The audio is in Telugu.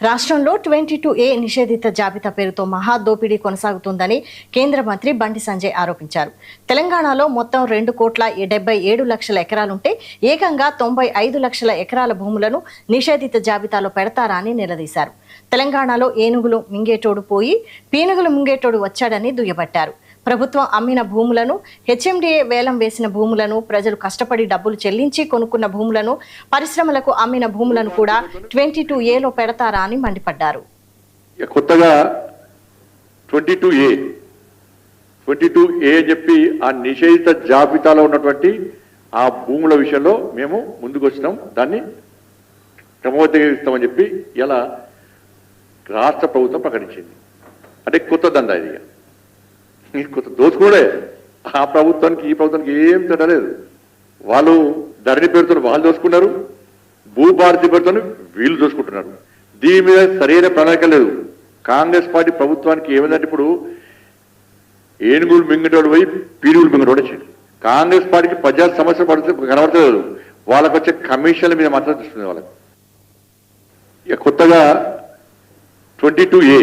రాష్ట్రంలో 22A నిషేధిత జాబితా పేరుతో మహా దోపిడీ కొనసాగుతుందని కేంద్ర మంత్రి బండి సంజయ్ ఆరోపించారు. తెలంగాణలో మొత్తం 2,77,00,000 ఎకరాలుంటే ఏకంగా 95 లక్షల ఎకరాల భూములను నిషేధిత జాబితాలో పెడతారా అని నిలదీశారు. తెలంగాణలో ఏనుగులు మింగేటోడు పోయి పీనుగులు మింగేటోడు వచ్చాడని దుయ్యబట్టారు. ప్రభుత్వం అమ్మిన భూములను, హెచ్ఎండిఏ వేలం వేసిన భూములను, ప్రజలు కష్టపడి డబ్బులు చెల్లించి కొనుక్కున్న భూములను, పరిశ్రమలకు అమ్మిన భూములను కూడా 22Aలో పెడతారా అని మండిపడ్డారు. కొత్తగా 22A చెప్పి ఆ నిషేధిత జాబితాలో ఉన్నటువంటి ఆ భూముల విషయంలో మేము ముందుకు వచ్చినాం. దాన్ని క్రమబద్ధీకరిస్తామని చెప్పి ఇలా రాష్ట్ర ప్రభుత్వం ప్రకటించింది. అంటే కొత్త దందా ఇది. కొత్త దోచుకోడే. ఆ ప్రభుత్వానికి ఈ ప్రభుత్వానికి ఏం తినలేదు. వాళ్ళు ధరణి పేరుతో వాళ్ళు దోచుకున్నారు, భూభారతి పేరుతో వీళ్ళు దోచుకుంటున్నారు. దీని మీద సరైన ప్రణాళిక లేదు. కాంగ్రెస్ పార్టీ ప్రభుత్వానికి ఏమైందంటే ఇప్పుడు ఏనుగులు మింగటోడు పోయి పీనుగులు మింగటోడు వచ్చింది. కాంగ్రెస్ పార్టీకి ప్రజా సమస్య కనబడతలేదు. వాళ్ళకు వచ్చే కమిషన్ల మీద మాత్రం చూస్తుంది వాళ్ళకి. ఇక కొత్తగా 22A